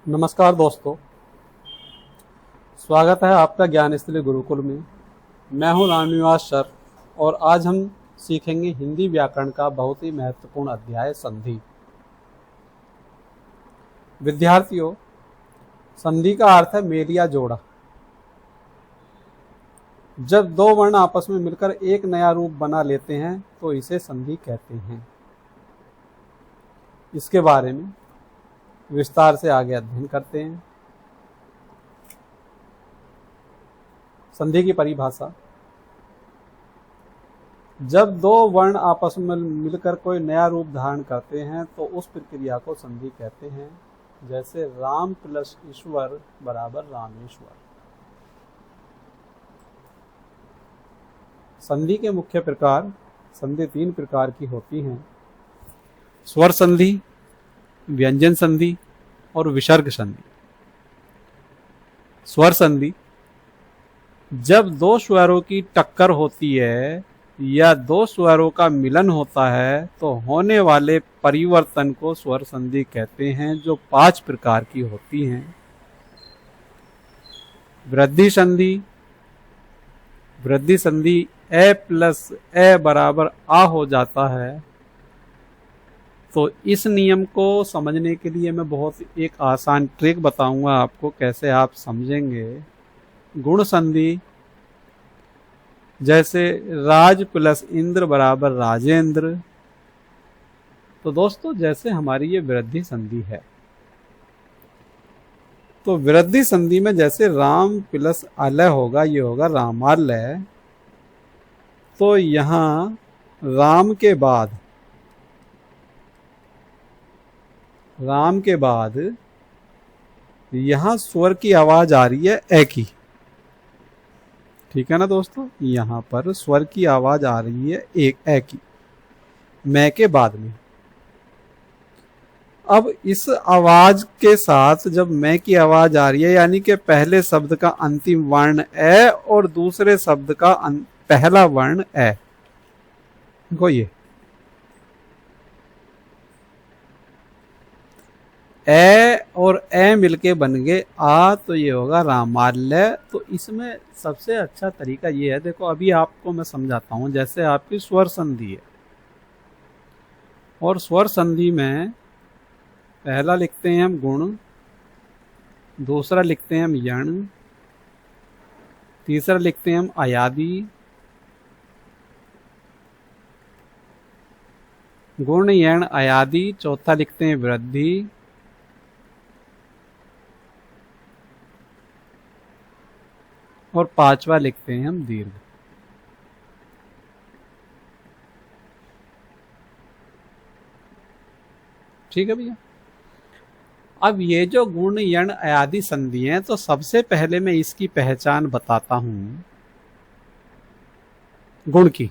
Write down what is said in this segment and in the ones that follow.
नमस्कार दोस्तों, स्वागत है आपका ज्ञान स्थली गुरुकुल में। मैं हूं रामनिवास सर और आज हम सीखेंगे हिंदी व्याकरण का बहुत ही महत्वपूर्ण अध्याय संधि। विद्यार्थियों, संधि का अर्थ है मेल या जोड़ा। जब दो वर्ण आपस में मिलकर एक नया रूप बना लेते हैं तो इसे संधि कहते हैं। इसके बारे में विस्तार से आगे अध्ययन करते हैं। संधि की परिभाषा: जब दो वर्ण आपस में मिलकर कोई नया रूप धारण करते हैं तो उस प्रक्रिया को संधि कहते हैं। जैसे राम प्लस ईश्वर बराबर रामेश्वर। संधि के मुख्य प्रकार: संधि 3 प्रकार की होती हैं: स्वर संधि, व्यंजन संधि और विसर्ग संधि। स्वर संधि: जब दो स्वरों की टक्कर होती है या दो स्वरों का मिलन होता है तो होने वाले परिवर्तन को स्वर संधि कहते हैं, जो 5 प्रकार की होती हैं। वृद्धि संधि: वृद्धि संधि ए प्लस ए बराबर आ हो जाता है। तो इस नियम को समझने के लिए मैं बहुत एक आसान ट्रिक बताऊंगा आपको, कैसे आप समझेंगे। गुण संधि: जैसे राज प्लस इंद्र बराबर राजेंद्र। तो दोस्तों, जैसे हमारी ये वृद्धि संधि है, तो वृद्धि संधि में जैसे राम प्लस अलय होगा, ये होगा रामालय। तो यहां राम के बाद यहां स्वर की आवाज आ रही है ए की। ठीक है ना दोस्तों, यहां पर स्वर की आवाज आ रही है एक ए की, मैं के बाद में। अब इस आवाज के साथ जब मैं की आवाज आ रही है, यानी कि पहले शब्द का अंतिम वर्ण ए और दूसरे शब्द का पहला वर्ण ए, देखो ये ए और ए मिलके बन गए आ, तो ये होगा रामालय। तो इसमें सबसे अच्छा तरीका ये है, देखो अभी आपको मैं समझाता हूं। जैसे आपकी स्वर संधि है और स्वर संधि में पहला लिखते हैं हम गुण, दूसरा लिखते हैं हम यण, तीसरा लिखते हैं हम अयादि, गुण यण अयादि, चौथा लिखते हैं वृद्धि, और पांचवा लिखते हैं हम दीर्घ। ठीक है भैया। अब ये जो गुण यण अयादि संधि हैं, तो सबसे पहले मैं इसकी पहचान बताता हूं गुण की।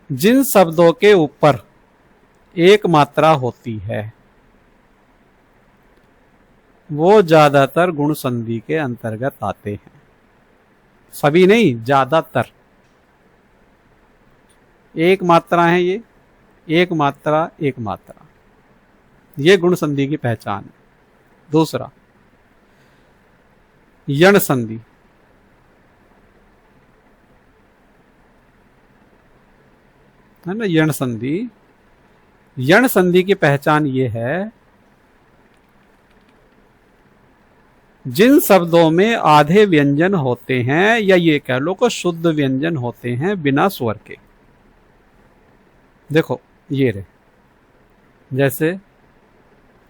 जिन शब्दों के ऊपर एक मात्रा होती है वो ज्यादातर गुण संधि के अंतर्गत आते हैं। सभी नहीं, ज्यादातर। एक मात्रा है ये, एक मात्रा, एक मात्रा, ये गुण संधि की पहचान है। दूसरा यण संधि। है ना, यण संधि। यण संधि की पहचान ये है, जिन शब्दों में आधे व्यंजन होते हैं, या ये कह लो को शुद्ध व्यंजन होते हैं बिना स्वर के। देखो ये रे, जैसे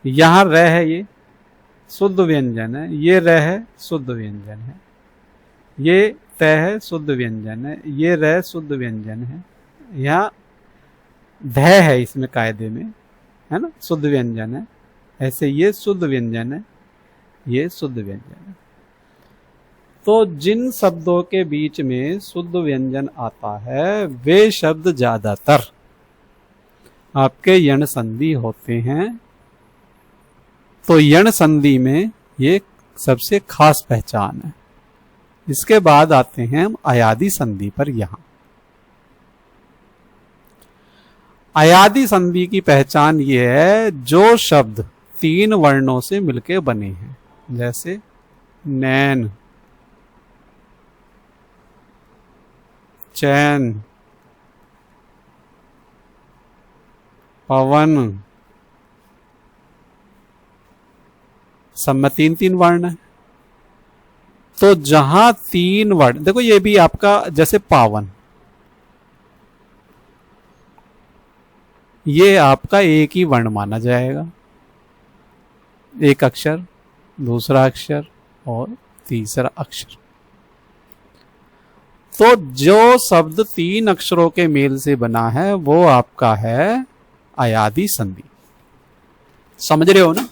यहां रह है, ये शुद्ध व्यंजन है, ये रह है शुद्ध व्यंजन है, ये तय है शुद्ध व्यंजन है, ये रह शुद्ध व्यंजन है, यहाँ धय है इसमें कायदे में, है ना, शुद्ध व्यंजन है। ऐसे ये शुद्ध व्यंजन है, ये शुद्ध व्यंजन है। तो जिन शब्दों के बीच में शुद्ध व्यंजन आता है वे शब्द ज्यादातर आपके यण संधि होते हैं। तो यण संधि में ये सबसे खास पहचान है। इसके बाद आते हैं हम अयादि संधि पर। यहां अयादि संधि की पहचान ये है, जो शब्द तीन वर्णों से मिलके बने हैं, जैसे नैन, चैन, पवन, सब में तीन तीन वर्ण है। तो जहां तीन वर्ण, देखो ये भी आपका जैसे पावन, ये आपका एक ही वर्ण माना जाएगा, एक अक्षर, दूसरा अक्षर और तीसरा अक्षर। तो जो शब्द तीन अक्षरों के मेल से बना है वो आपका है अयादि संधि। समझ रहे हो ना?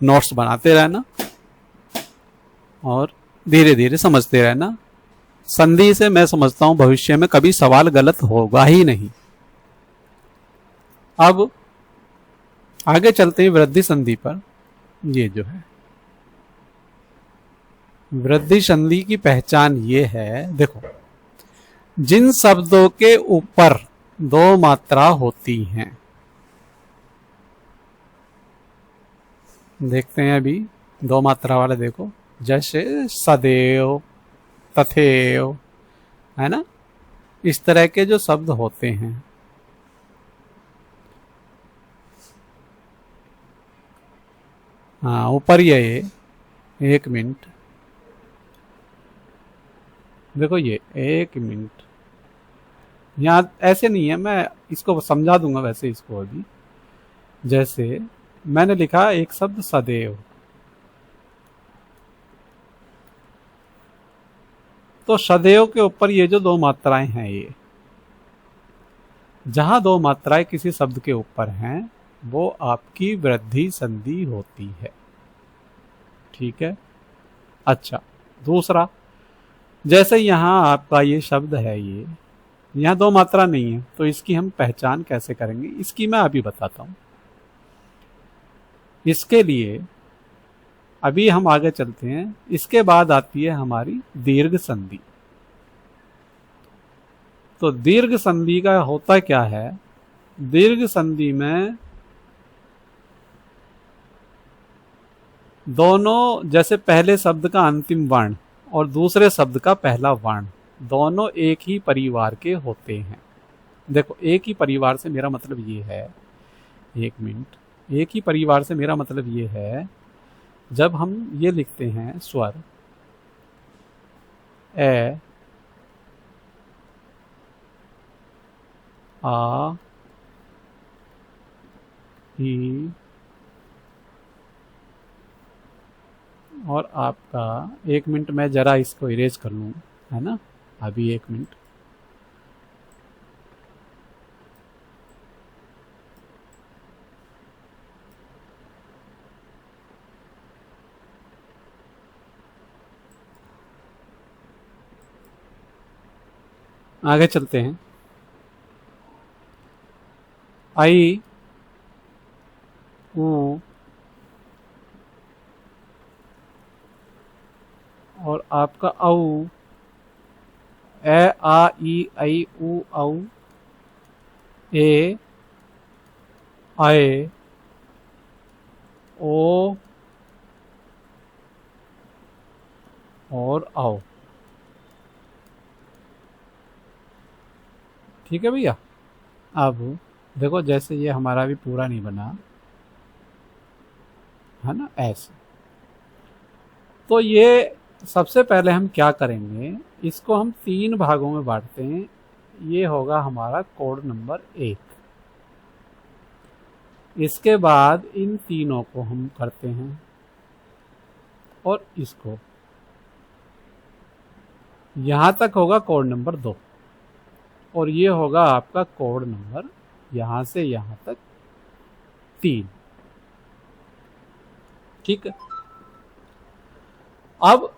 नोट्स बनाते रहना और धीरे धीरे समझते रहना। संधि से मैं समझता हूं भविष्य में कभी सवाल गलत होगा ही नहीं। अब आगे चलते हैं वृद्धि संधि पर। ये जो है वृद्धि संधि की पहचान ये है, देखो, जिन शब्दों के ऊपर दो मात्रा होती हैं, देखते हैं अभी दो मात्रा वाले, देखो जैसे सदैव, तथैव, है ना, इस तरह के जो शब्द होते हैं, हाँ ऊपर ये एक मिनट, देखो ये एक मिनट, यहाँ ऐसे नहीं है, मैं इसको समझा दूंगा वैसे इसको अभी। जैसे मैंने लिखा एक शब्द सदैव, तो सदैव के ऊपर ये जो दो मात्राएं हैं, ये जहां दो मात्राएं किसी शब्द के ऊपर हैं वो आपकी वृद्धि संधि होती है। ठीक है। अच्छा, दूसरा, जैसे यहां आपका ये शब्द है, ये यहां दो मात्रा नहीं है, तो इसकी हम पहचान कैसे करेंगे, इसकी मैं अभी बताता हूं। इसके लिए अभी हम आगे चलते हैं। इसके बाद आती है हमारी दीर्घ संधि। तो दीर्घ संधि का होता क्या है, दीर्घ संधि में दोनों, जैसे पहले शब्द का अंतिम वर्ण और दूसरे शब्द का पहला वर्ण, दोनों एक ही परिवार के होते हैं। देखो, एक ही परिवार से मेरा मतलब ये है, एक मिनट, एक ही परिवार से मेरा मतलब ये है, जब हम ये लिखते हैं स्वर ए, आ, ई और आपका, एक मिनट मैं जरा इसको इरेज कर लूँ, है ना, अभी एक मिनट। आगे चलते हैं। आई, ऊ और आपका औ, ए, आ, ई, आई, ऊ, औ, ए, आए, ओ और आओ। ठीक है भैया। अब देखो, जैसे ये हमारा भी पूरा नहीं बना है ना, ऐसे, तो ये सबसे पहले हम क्या करेंगे, इसको हम तीन भागों में बांटते हैं। ये होगा हमारा कोड नंबर 1। इसके बाद इन तीनों को हम करते हैं और इसको, यहां तक होगा कोड नंबर 2 और ये होगा आपका कोड नंबर यहां से यहां तक 3। ठीक है। अब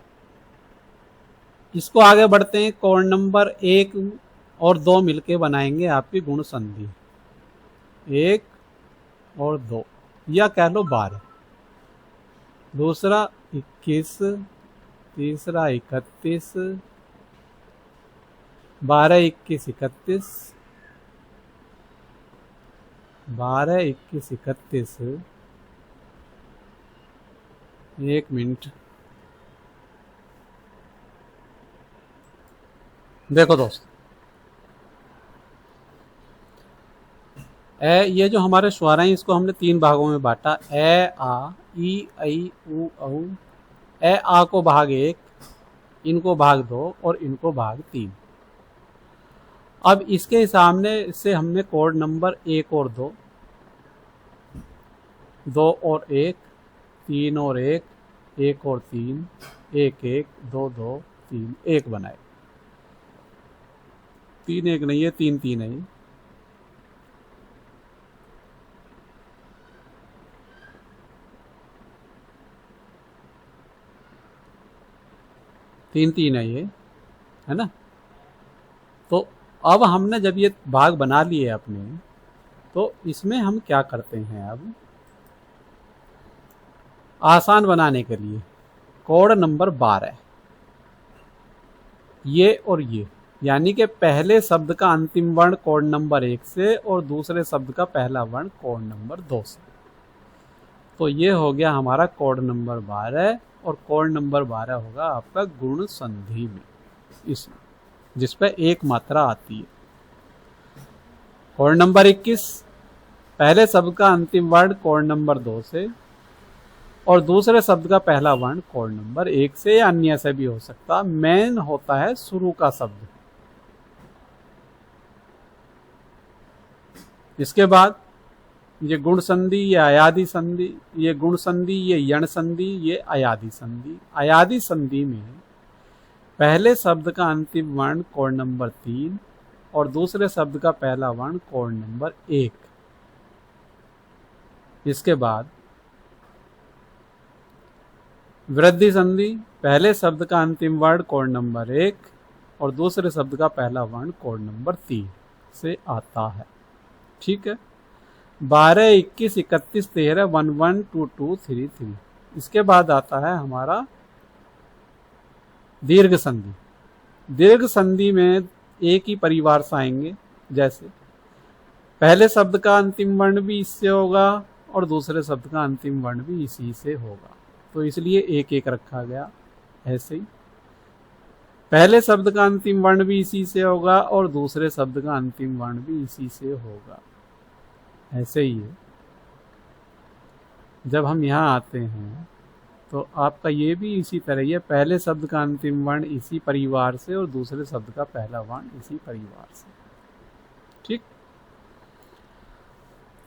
इसको आगे बढ़ते हैं। कोड नंबर 1 और 2 मिलके बनाएंगे आपकी गुण संधि, 1 और 2, या कह लो 12, दूसरा 21, तीसरा 31, 12, 21, 31, 12, 21, 31, एक मिनट। देखो दोस्त, ए, ये जो हमारे स्वर हैं इसको हमने 3 भागों में बांटा। ए आ, ई ऐ उ औ। ए आ को भाग 1, इनको भाग 2 और इनको भाग 3। अब इसके सामने से हमने कोड नंबर 1 और 2, 2 और 1, 3 और 1, 1 और 3, 1 1, 2 2, 3 1 बनाए। 3 1 नहीं है, 3 3 है। 3 3 है ये, है ना। तो अब हमने जब ये भाग बना लिए अपने, तो इसमें हम क्या करते हैं, अब आसान बनाने के लिए कोड नंबर 12, ये और ये, यानी कि पहले शब्द का अंतिम वर्ण कोड नंबर 1 से और दूसरे शब्द का पहला वर्ण कोड नंबर 2 से। तो ये हो गया हमारा कोड नंबर 12, और कोड नंबर 12 होगा आपका गुण संधि में, इसमें जिस पे एक मात्रा आती है। कोड नंबर 21, पहले शब्द का अंतिम वर्ण कोड नंबर 2 से और दूसरे शब्द का पहला वर्ण कोड नंबर 1 से या अन्य से भी हो सकता। मेन होता है शुरू का शब्द। इसके बाद ये गुण संधि, ये अयादि संधि, ये गुण संधि, ये यण संधि, ये अयादि संधि। अयादि संधि में पहले शब्द का अंतिम वर्ण कोड नंबर 3 और दूसरे शब्द का पहला वर्ण कोड नंबर 1। इसके बाद वृद्धि संधि, पहले शब्द का अंतिम वर्ण कोड नंबर 1 और दूसरे शब्द का पहला वर्ण कोड नंबर 3 से आता है। ठीक है। 12 21 31 13 1 1 2 2 3 3। इसके बाद आता है हमारा दीर्घ संधि। दीर्घ संधि में एक ही परिवार से आएंगे, जैसे पहले शब्द का अंतिम वर्ण भी इससे होगा और दूसरे शब्द का अंतिम वर्ण भी इसी से होगा, तो इसलिए एक एक रखा गया। ऐसे ही पहले शब्द का अंतिम वर्ण भी इसी से होगा और दूसरे शब्द का अंतिम वर्ण भी इसी से होगा। ऐसे ही है। जब हम यहाँ आते हैं तो आपका ये भी इसी तरह ही है, पहले शब्द का अंतिम वर्ण इसी परिवार से और दूसरे शब्द का पहला वर्ण इसी परिवार से। ठीक।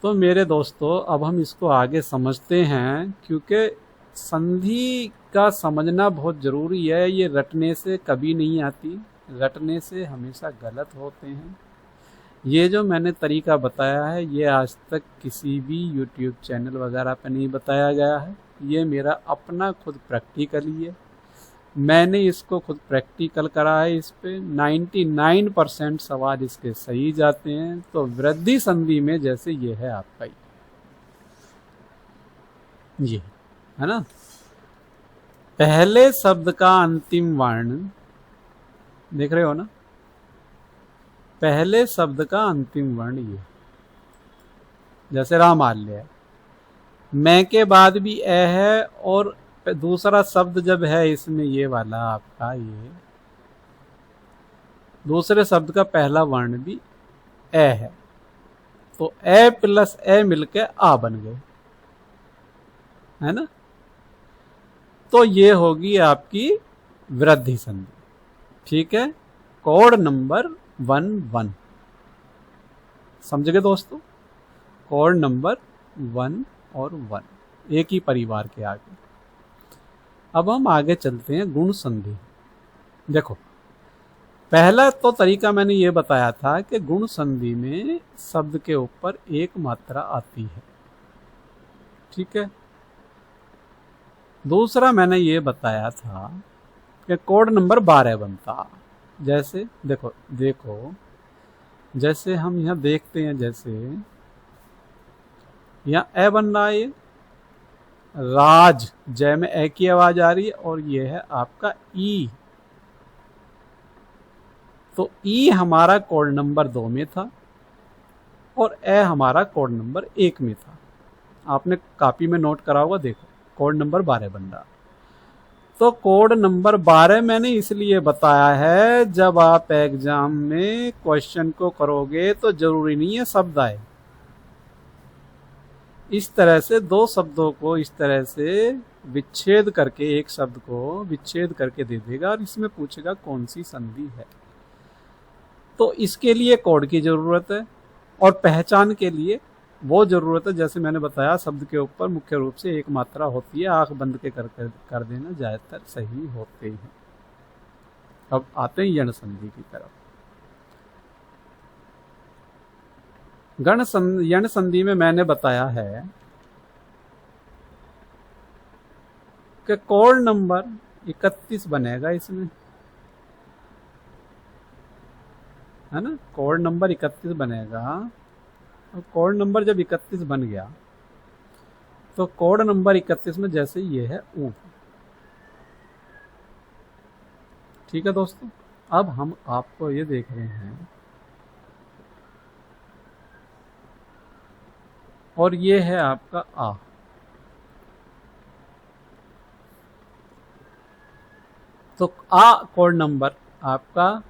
तो मेरे दोस्तों, अब हम इसको आगे समझते हैं, क्योंकि संधि का समझना बहुत ज़रूरी है। ये रटने से कभी नहीं आती, रटने से हमेशा गलत होते हैं। ये जो मैंने तरीका बताया है, ये आज तक किसी भी YouTube चैनल वगैरह पे नहीं बताया गया है। ये मेरा अपना खुद प्रैक्टिकल ही है। मैंने इसको खुद प्रैक्टिकल करा है। इस पे 99% सवाल इसके सही जाते हैं। तो वृद्धि संधि में जैसे ये है आपका ये है ना, पहले शब्द का अंतिम वर्ण देख रहे हो ना, पहले शब्द का अंतिम वर्ण ये, जैसे रामाल्य है, मैं के बाद भी ए है और दूसरा शब्द जब है इसमें ये वाला आपका, ये दूसरे शब्द का पहला वर्ण भी ए है, तो ए प्लस ए मिलके आ बन गए, है ना। तो ये होगी आपकी वृद्धि संधि। ठीक है। कोड नंबर 1 समझ गए दोस्तों। कोड नंबर 1 और 1 एक ही परिवार के आगे। अब हम आगे चलते हैं गुण संधि। देखो, पहला तो तरीका मैंने ये बताया था कि गुण संधि में शब्द के ऊपर एक मात्रा आती है। ठीक है। दूसरा मैंने ये बताया था कि कोड नंबर 12 बनता। जैसे देखो जैसे हम यहाँ देखते हैं, जैसे यहाँ ए बन रहा है, राज, जय में ए की आवाज आ रही है, और ये है आपका ई। तो ई हमारा कोड नंबर 2 में था और ए हमारा कोड नंबर 1 में था। आपने कॉपी में नोट करा होगा, देखो कोड नंबर 12 बन रहा। तो कोड नंबर 12 मैंने इसलिए बताया है, जब आप एग्जाम में क्वेश्चन को करोगे तो जरूरी नहीं है शब्द आए। इस तरह से दो शब्दों को इस तरह से विच्छेद करके, एक शब्द को विच्छेद करके दे देगा और इसमें पूछेगा कौन सी संधि है। तो इसके लिए कोड की जरूरत है और पहचान के लिए वो जरूरत है, जैसे मैंने बताया शब्द के ऊपर मुख्य रूप से एक मात्रा होती है, आंख बंद के कर देना ज्यादातर सही होते हैं। अब आते हैं यण संधि की तरफ। यण संधि में मैंने बताया है कि कोड नंबर 31 बनेगा इसमें, है ना। कोड नंबर 31 बनेगा और कोड नंबर जब 31 बन गया तो कोड नंबर 31 में जैसे ये है ऊ। ठीक है दोस्तों, अब हम आपको ये देख रहे हैं और ये है आपका आ। तो आ कोड नंबर आपका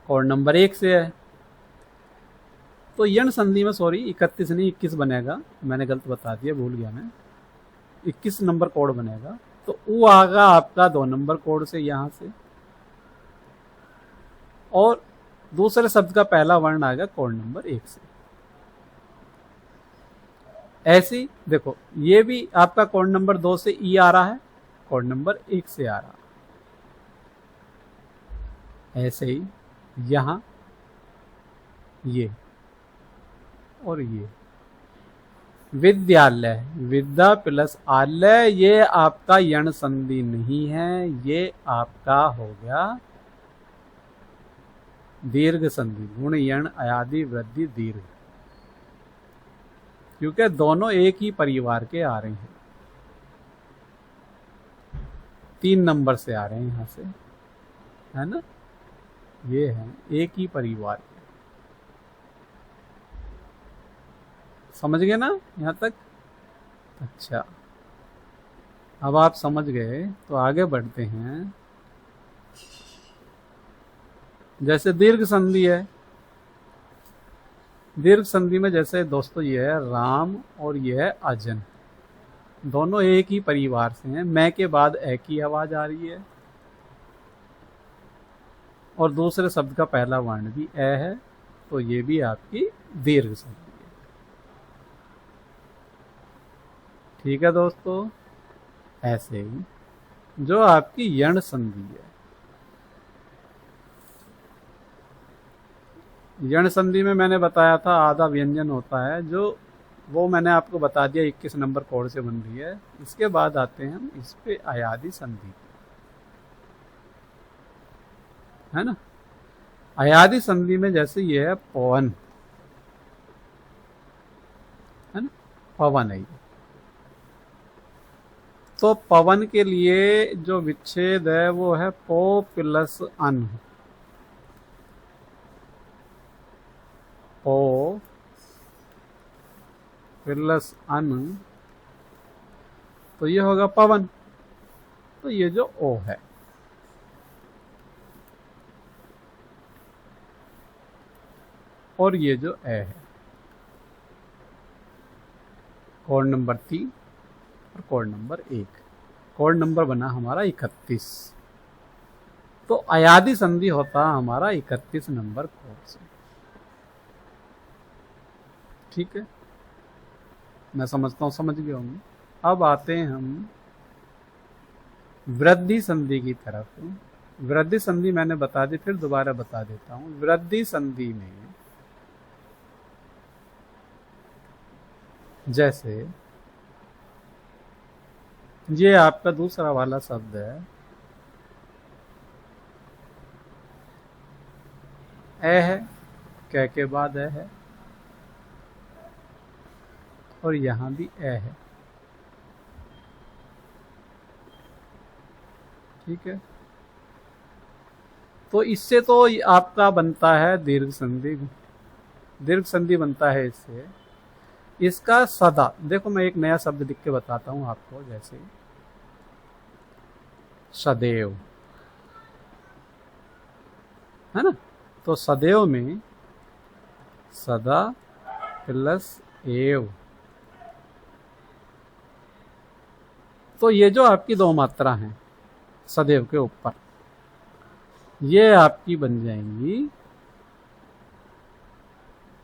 कोड नंबर 1 से है। तो यण संधि में 31 नहीं 21 बनेगा, मैंने गलत बता दिया, भूल गया मैं। 21 नंबर कोड बनेगा। तो ऊ आगा आपका 2 नंबर कोड से यहां से, और दूसरे शब्द का पहला वर्ण आएगा कोड नंबर 1 से। ऐसी देखो, ये भी आपका कोड नंबर 2 से ई आ रहा है, कोड नंबर 1 से आ रहा है। ऐसे ही यहां ये और ये विद्यालय, विद्या प्लस आलय, ये आपका यण संधि नहीं है, ये आपका हो गया दीर्घ संधि। गुण यण अयादि वृद्धि दीर्घ, क्योंकि दोनों एक ही परिवार के आ रहे हैं, 3 नंबर से आ रहे हैं यहां से, है ना। ये है एक ही परिवार के। समझ गए ना यहां तक? अच्छा, अब आप समझ गए तो आगे बढ़ते हैं। जैसे दीर्घ संधि है, दीर्घ संधि में जैसे दोस्तों ये है राम और ये है अजन, दोनों एक ही परिवार से हैं। मैं के बाद ए की आवाज आ रही है और दूसरे शब्द का पहला वर्ण भी ए है, तो ये भी आपकी दीर्घ संधि है। ठीक है दोस्तों, ऐसे ही जो आपकी यण संधि है, यण संधि में मैंने बताया था आधा व्यंजन होता है, जो वो मैंने आपको बता दिया 21 नंबर कोड से बन रही है। इसके बाद आते हैं हम इस पे अयादि संधि, है ना। अयादि संधि में जैसे ये है पवन, है ना, पवन है। तो पवन के लिए जो विच्छेद है वो है पो प्लस अन, पो प्लस अन, तो ये होगा पवन। तो ये जो ओ है, और ये जो ए है, कोड नंबर 3 और कोड नंबर 1, कोड नंबर बना हमारा 31। तो अयादि संधि होता हमारा 31 नंबर कोड से। ठीक है, मैं समझता हूं समझ गए होंगे। अब आते हैं हम वृद्धि संधि की तरफ। वृद्धि संधि मैंने बता दी, फिर दोबारा बता देता हूं। वृद्धि संधि में जैसे ये आपका दूसरा वाला शब्द है ए है, कै के बाद ए है, और यहां भी ए है। ठीक है, तो इससे तो आपका बनता है दीर्घ संधि, दीर्घ संधि बनता है इससे। इसका सदा, देखो मैं एक नया शब्द लिख के बताता हूं आपको, जैसे सदैव, है ना। तो सदैव में सदा प्लस एव, तो ये जो आपकी दो मात्रा हैं सदैव के ऊपर, ये आपकी बन जाएंगी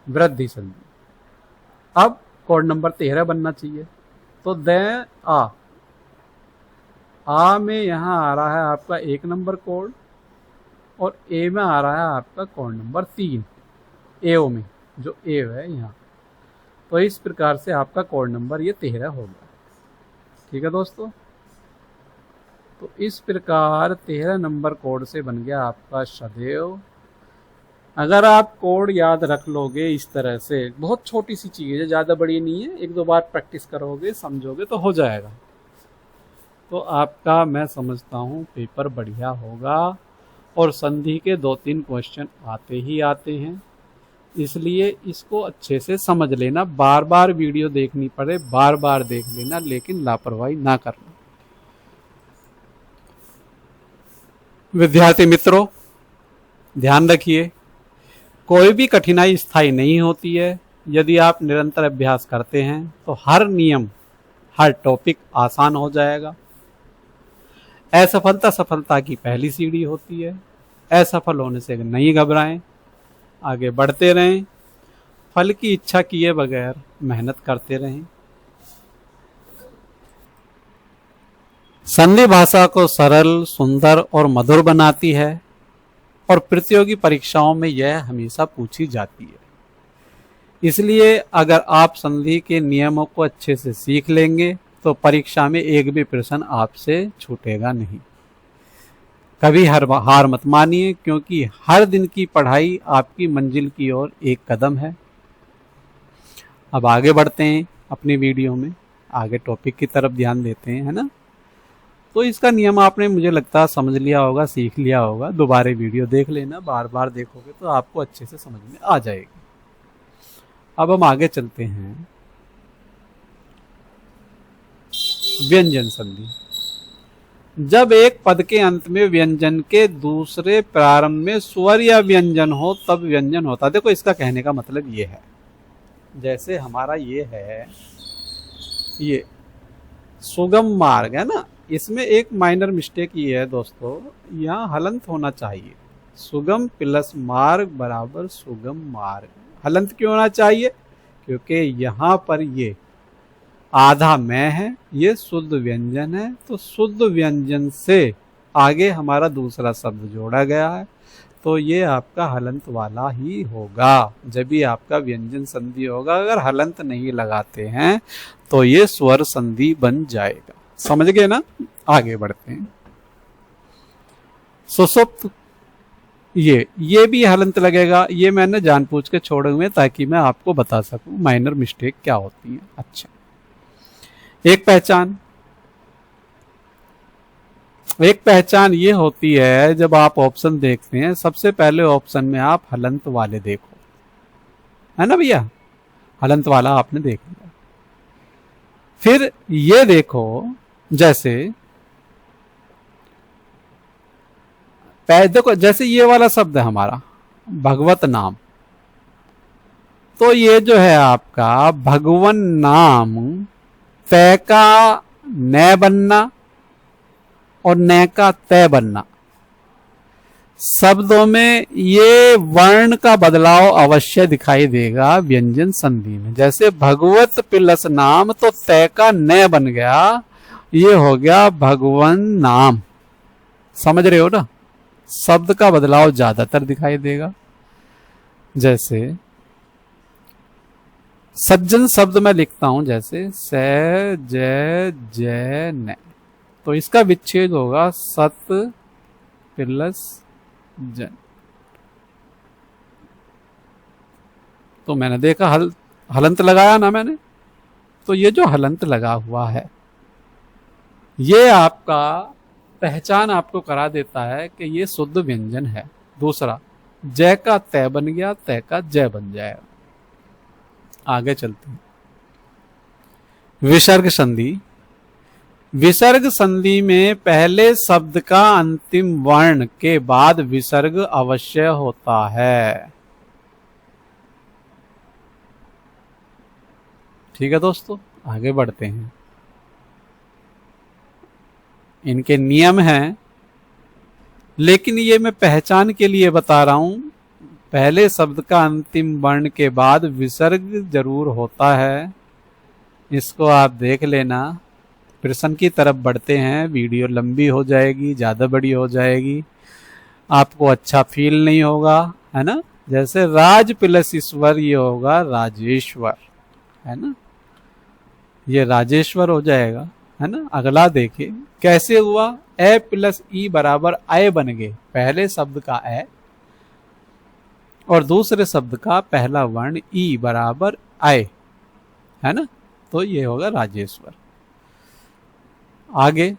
वृद्धि संधि। अब कोड नंबर 13 बनना चाहिए, तो दे आ में यहां आ रहा है आपका 1 नंबर कोड, और ए में आ रहा है आपका कोड नंबर 3, एव में जो एव है यहाँ। तो इस प्रकार से आपका कोड नंबर ये 13 होगा। ठीक है दोस्तों, तो इस प्रकार 13 नंबर कोड से बन गया आपका सदैव। अगर आप कोड याद रख लोगे इस तरह से, बहुत छोटी सी चीज़ है, ज़्यादा बड़ी नहीं है, 1-2 बार प्रैक्टिस करोगे समझोगे तो हो जाएगा। तो आपका मैं समझता हूँ पेपर बढ़िया होगा, और संधि के 2-3 क्वेश्चन आते ही आते हैं, इसलिए इसको अच्छे से समझ लेना। बार बार वीडियो देखनी पड़े बार बार देख लेना, लेकिन लापरवाही ना करना। विद्यार्थी मित्रों ध्यान रखिए, कोई भी कठिनाई स्थायी नहीं होती है। यदि आप निरंतर अभ्यास करते हैं तो हर नियम, हर टॉपिक आसान हो जाएगा। असफलता सफलता की पहली सीढ़ी होती है। असफल होने से नहीं घबराएं, आगे बढ़ते रहें, फल की इच्छा किए बगैर मेहनत करते रहें। संधि भाषा को सरल, सुंदर और मधुर बनाती है, और प्रतियोगी परीक्षाओं में यह हमेशा पूछी जाती है। इसलिए अगर आप संधि के नियमों को अच्छे से सीख लेंगे तो परीक्षा में एक भी प्रश्न आपसे छूटेगा नहीं। कभी हार मत मानिए, क्योंकि हर दिन की पढ़ाई आपकी मंजिल की ओर एक कदम है। अब आगे बढ़ते हैं अपनी वीडियो में, आगे टॉपिक की तरफ ध्यान देते हैं, है ना। तो इसका नियम आपने मुझे लगता है समझ लिया होगा, सीख लिया होगा। दोबारा वीडियो देख लेना, बार बार देखोगे तो आपको अच्छे से समझ में आ जाएगी। अब हम आगे चलते हैं। व्यंजन संधि, जब एक पद के अंत में व्यंजन के दूसरे प्रारंभ में स्वर या व्यंजन हो तब व्यंजन होता है। देखो इसका कहने का मतलब ये है, जैसे हमारा ये है, ये सुगम मार्ग है ना, इसमें एक माइनर मिस्टेक ये है दोस्तों, यहाँ हलंत होना चाहिए। सुगम प्लस मार्ग बराबर सुगम मार्ग। हलंत क्यों होना चाहिए? क्योंकि यहाँ पर ये आधा मैं है, ये शुद्ध व्यंजन है, तो शुद्ध व्यंजन से आगे हमारा दूसरा शब्द जोड़ा गया है, तो ये आपका हलंत वाला ही होगा। जब भी आपका व्यंजन संधि होगा, अगर हलंत नहीं लगाते हैं तो ये स्वर संधि बन जाएगा। समझ गए ना। आगे बढ़ते हैं। सुषुप्त, ये भी हलंत लगेगा। ये मैंने जानबूझ के छोड़े हुए ताकि मैं आपको बता सकूं माइनर मिस्टेक क्या होती है। अच्छा, एक पहचान ये होती है, जब आप ऑप्शन देखते हैं सबसे पहले ऑप्शन में आप हलंत वाले देखो, है ना भैया, हलंत वाला आपने देख लिया। फिर ये देखो, जैसे देखो, जैसे ये वाला शब्द है हमारा भगवत नाम, तो ये जो है आपका भगवन नाम, तय का न बनना और न का तय बनना, शब्दों में ये वर्ण का बदलाव अवश्य दिखाई देगा व्यंजन संधि में। जैसे भगवत प्लस नाम, तो तय का न बन गया, ये हो गया भगवन नाम। समझ रहे हो ना, शब्द का बदलाव ज्यादातर दिखाई देगा। जैसे सज्जन शब्द में लिखता हूं, जैसे स ज ज न, तो इसका विच्छेद होगा सत प्लस जन। तो मैंने देखा हलंत लगाया ना मैंने, तो ये जो हलंत लगा हुआ है ये आपका पहचान आपको करा देता है कि ये शुद्ध व्यंजन है। दूसरा, जय का तय बन गया, तय का जय बन जाएगा। आगे चलते हैं। विसर्ग संधि। विसर्ग संधि में पहले शब्द का अंतिम वर्ण के बाद विसर्ग अवश्य होता है। ठीक है दोस्तों, आगे बढ़ते हैं। इनके नियम हैं, लेकिन ये मैं पहचान के लिए बता रहा हूं। पहले शब्द का अंतिम वर्ण के बाद विसर्ग जरूर होता है, इसको आप देख लेना। प्रश्न की तरफ बढ़ते हैं। वीडियो लंबी हो जाएगी, ज़्यादा बड़ी हो जाएगी, आपको अच्छा फील नहीं होगा, है ना। जैसे राज प्लस ईश्वर, ये होगा राजेश्वर, है ना, ये राजेश्वर हो जाएगा, है ना। अगला देखिए कैसे हुआ। ए प्लस ई बराबर आय बन गए। पहले शब्द का ए और दूसरे शब्द का पहला वर्ण ई बराबर आय, है ना, तो ये होगा राजेश्वर। आगे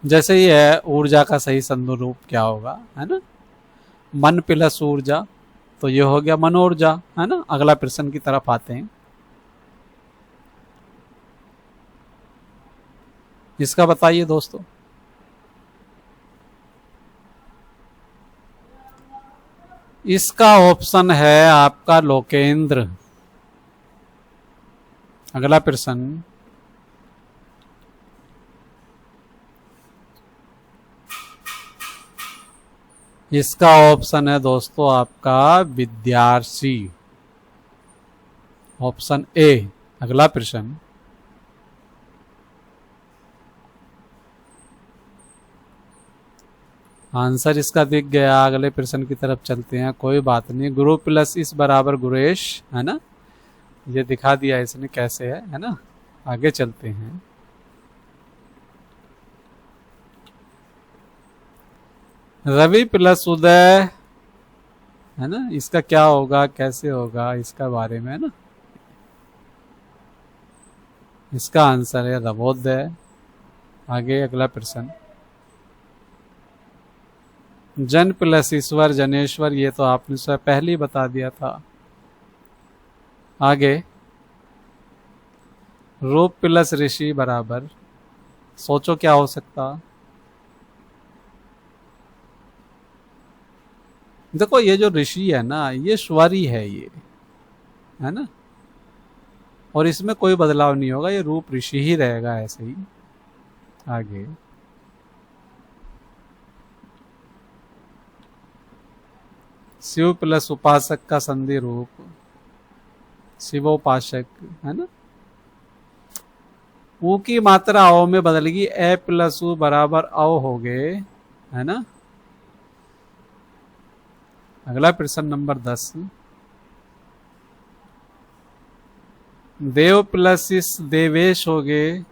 जैसे ये है, ऊर्जा का सही संधि रूप क्या होगा, है ना, मन प्लस ऊर्जा, तो ये हो गया मनोर्जा, है ना। अगला प्रश्न की तरफ आते हैं। इसका बताइए दोस्तों। इसका ऑप्शन है आपका लोकेंद्र। अगला प्रश्न, इसका ऑप्शन है दोस्तों आपका विद्यार्थी, ऑप्शन ए। अगला प्रश्न, आंसर इसका दिख गया। अगले प्रश्न की तरफ चलते हैं, कोई बात नहीं। गुरु प्लस इस बराबर गुरेश, है ना, ये दिखा दिया इसने कैसे है ना। आगे चलते हैं। रवि प्लस उदय, है ना, इसका क्या होगा, कैसे होगा, इसका बारे में, है ना। इसका आंसर है रवोदय। आगे अगला प्रश्न, जन प्लस ईश्वर जनेश्वर, ये तो आपने पहले ही बता दिया था। आगे रूप प्लस ऋषि बराबर, सोचो क्या हो सकता। देखो ये जो ऋषि है ना, ये स्वर ही है, ये है ना, और इसमें कोई बदलाव नहीं होगा, ये रूप ऋषि ही रहेगा ऐसे ही। आगे शिव प्लस उपासक का संधि रूप शिवोपासक, है ना। ऊ की मात्रा औ में बदलेगी, ए प्लस उ बराबर औ हो गए, है ना। अगला प्रश्न नंबर 10, देव प्लस इस देवेश हो गए।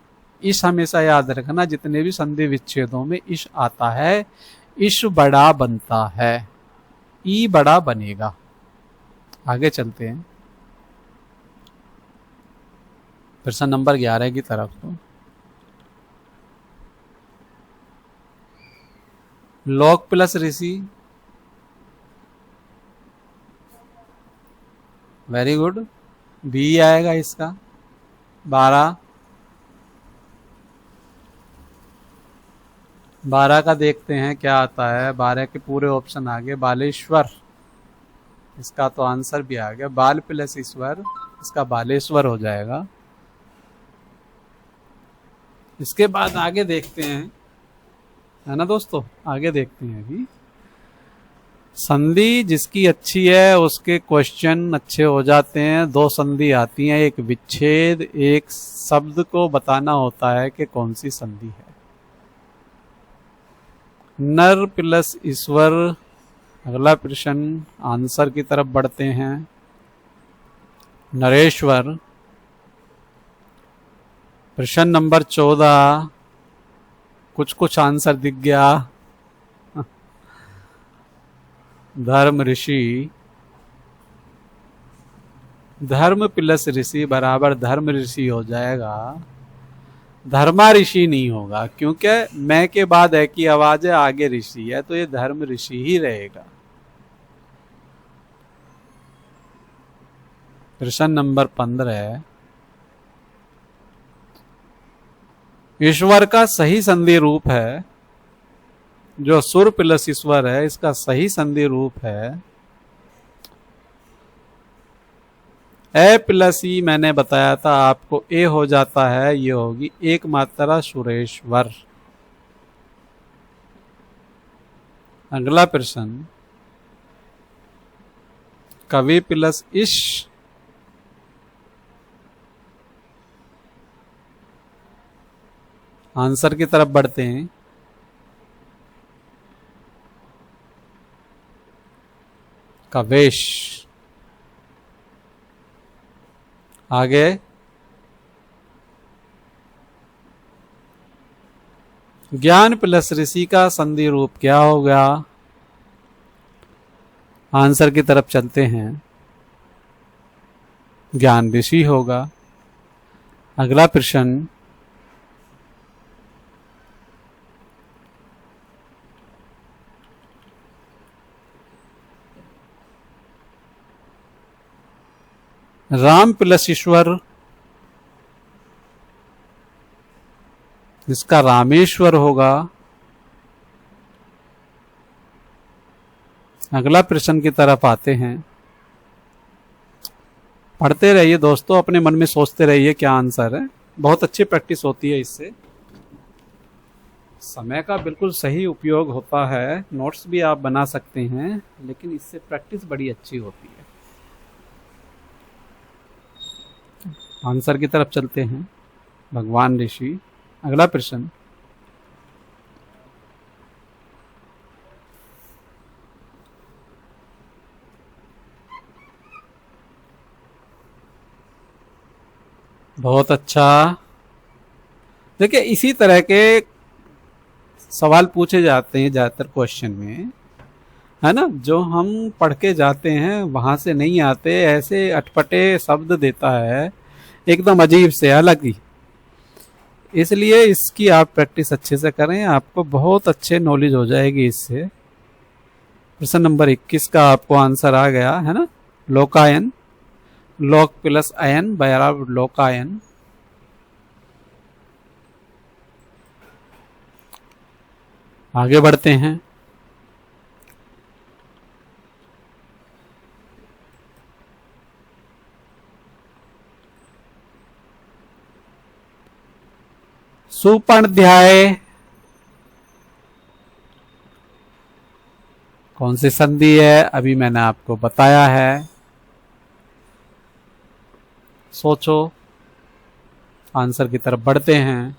इस हमेशा याद रखना, जितने भी संधि विच्छेदों में इश आता है, इश बड़ा बनता है, ई बड़ा बनेगा। आगे चलते हैं प्रश्न नंबर 11 की तरफ। तो लोक प्लस ऋषि, वेरी गुड, बी आएगा इसका। 12 का देखते हैं क्या आता है। 12 के पूरे ऑप्शन आ गए। बालेश्वर, इसका तो आंसर भी आ गया। बाल प्लस ईश्वर, इसका बालेश्वर हो जाएगा। इसके बाद आगे देखते हैं, है ना दोस्तों, आगे देखते हैं अभी। संधि जिसकी अच्छी है उसके क्वेश्चन अच्छे हो जाते हैं। 2 संधि आती हैं, एक विच्छेद, एक शब्द को बताना होता है कि कौन सी संधि है। नर प्लस ईश्वर, अगला प्रश्न, आंसर की तरफ बढ़ते हैं। नरेश्वर। प्रश्न नंबर 14, कुछ आंसर दिख गया। धर्म ऋषि, धर्म प्लस ऋषि बराबर धर्म ऋषि हो जाएगा। धर्मा ऋषि नहीं होगा, क्योंकि मैं के बाद है की आवाज है, आगे ऋषि है, तो ये धर्म ऋषि ही रहेगा। प्रश्न नंबर 15 है, ईश्वर का सही संधि रूप है, जो सुर प्लस ईश्वर है इसका सही संधि रूप है ए प्लस ई। मैंने बताया था आपको, ए हो जाता है, ये होगी एक मात्रा सुरेश्वर। अगला प्रश्न, कवि प्लस ईश, आंसर की तरफ बढ़ते हैं। कवेश। आगे, ज्ञान प्लस ऋषि का संधि रूप क्या होगा? आंसर की तरफ चलते हैं, ज्ञान ऋषि होगा। अगला प्रश्न, राम प्लस ईश्वर, इसका रामेश्वर होगा। अगला प्रश्न की तरफ आते हैं। पढ़ते रहिए दोस्तों, अपने मन में सोचते रहिए क्या आंसर है, बहुत अच्छी प्रैक्टिस होती है इससे। समय का बिल्कुल सही उपयोग होता है, नोट्स भी आप बना सकते हैं, लेकिन इससे प्रैक्टिस बड़ी अच्छी होती है। आंसर की तरफ चलते हैं, भगवान ऋषि। अगला प्रश्न, बहुत अच्छा। देखिए इसी तरह के सवाल पूछे जाते हैं ज्यादातर क्वेश्चन में, है ना, जो हम पढ़ के जाते हैं वहां से नहीं आते, ऐसे अटपटे शब्द देता है एकदम अजीब से, अलग ही। इसलिए इसकी आप प्रैक्टिस अच्छे से करें, आपको बहुत अच्छे नॉलेज हो जाएगी इससे। प्रश्न नंबर 21 का आपको आंसर आ गया है ना, लोकायन, लोक प्लस अयन बराबर लोकायन। आगे बढ़ते हैं। सुपर्णध्याय कौन सी संधि है? अभी मैंने आपको बताया है, सोचो। आंसर की तरफ बढ़ते हैं।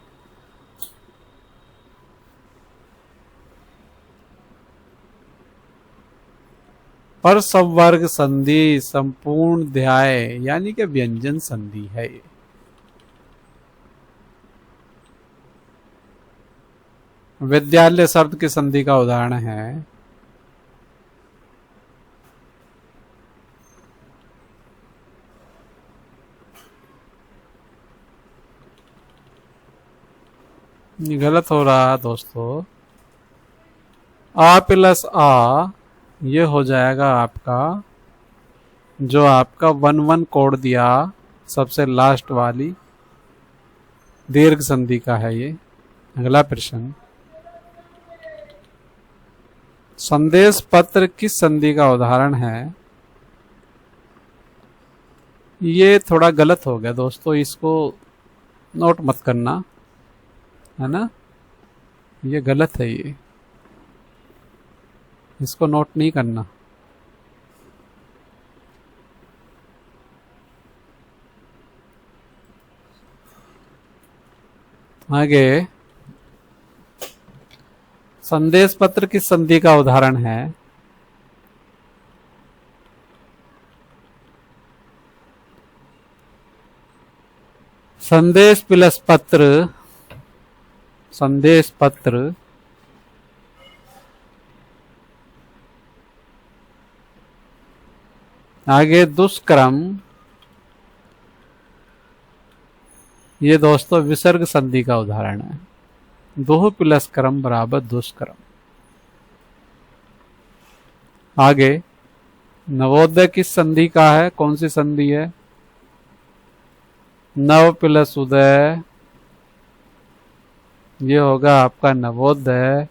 पर संवर्ग संधि संपूर्ण ध्याय यानी कि व्यंजन संधि है ये। विद्यालय शब्द की संधि का उदाहरण है। ये गलत हो रहा है दोस्तों। आ प्लस आ, ये हो जाएगा आपका, जो आपका 1-1 कोड दिया सबसे लास्ट वाली दीर्घ संधि का है ये। अगला प्रश्न, संदेश पत्र किस संधि का उदाहरण है? ये थोड़ा गलत हो गया दोस्तों, इसको नोट मत करना, है ना, ये गलत है, ये इसको नोट नहीं करना। आगे, संदेश पत्र किस संधि का उदाहरण है? संदेश प्लस पत्र, संदेश पत्र, आगे दुष्कर्म, ये दोस्तों विसर्ग संधि का उदाहरण है। दुह प्लस कर्म बराबर दुष्कर्म। आगे नवोदय किस संधि का है, कौन सी संधि है? नव प्लस उदय, ये होगा आपका नवोदय।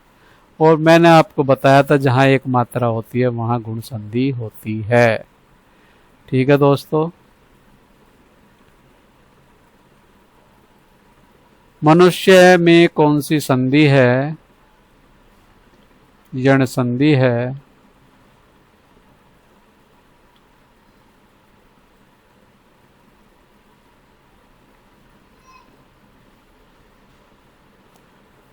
और मैंने आपको बताया था जहां एक मात्रा होती है वहां गुण संधि होती है। ठीक है दोस्तों। मनुष्य में कौन सी संधि है? यण संधि है।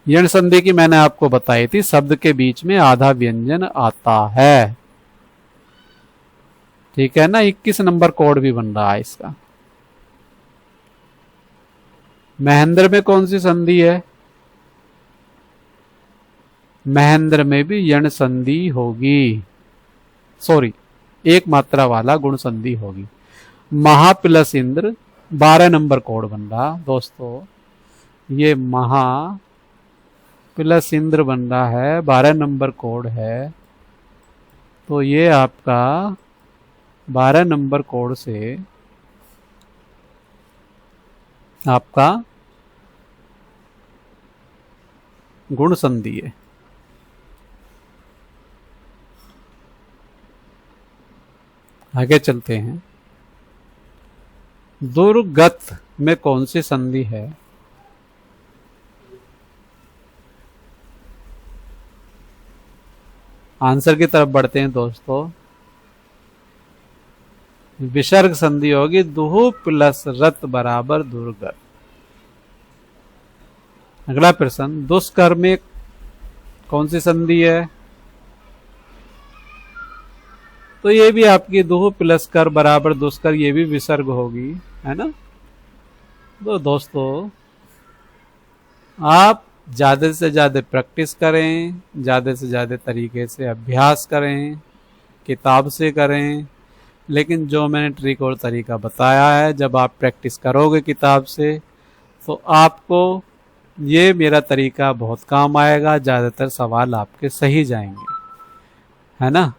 यण संधि की मैंने आपको बताई थी, शब्द के बीच में आधा व्यंजन आता है। ठीक है ना। 21 नंबर कोड भी बन रहा है इसका। महेंद्र में कौन सी संधि है? महेंद्र में भी यण संधि होगी, सॉरी एक मात्रा वाला गुण संधि होगी। महा प्लस इंद्र 12 नंबर कोड बन रहा दोस्तों। ये महा प्लस इंद्र बन रहा है, 12 नंबर कोड है। तो ये आपका 12 नंबर कोड से आपका गुण संधि है। आगे चलते हैं। दुर्गत में कौन सी संधि है? आंसर की तरफ बढ़ते हैं दोस्तों। विसर्ग संधि होगी। दुहु प्लस रत बराबर दुर्गत। अगला प्रश्न, दुष्कर में कौन सी संधि है? तो ये भी आपकी दुहु प्लस कर बराबर दुष्कर, ये भी विसर्ग होगी, है ना। तो दोस्तों आप ज्यादा से ज्यादा प्रैक्टिस करें, ज्यादा से ज्यादा तरीके से अभ्यास करें, किताब से करें। लेकिन जो मैंने ट्रिक और तरीका बताया है, जब आप प्रैक्टिस करोगे किताब से तो आपको ये मेरा तरीका बहुत काम आएगा। ज्यादातर सवाल आपके सही जाएंगे, है ना।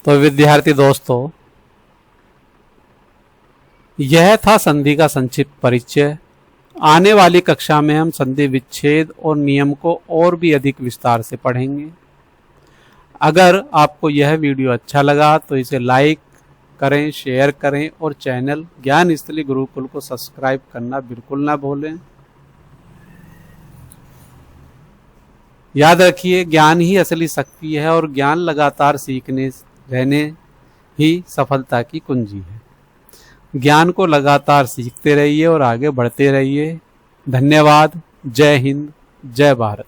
तो विद्यार्थी दोस्तों, यह था संधि का संक्षिप्त परिचय। आने वाली कक्षा में हम संधि विच्छेद और नियम को और भी अधिक विस्तार से पढ़ेंगे। अगर आपको यह वीडियो अच्छा लगा तो इसे लाइक करें, शेयर करें और चैनल ज्ञान स्थली गुरुकुल को सब्सक्राइब करना बिल्कुल ना भूलें। याद रखिए, ज्ञान ही असली शक्ति है और ज्ञान लगातार सीखने रहने ही सफलता की कुंजी है। ज्ञान को लगातार सीखते रहिए और आगे बढ़ते रहिए। धन्यवाद। जय हिंद, जय भारत।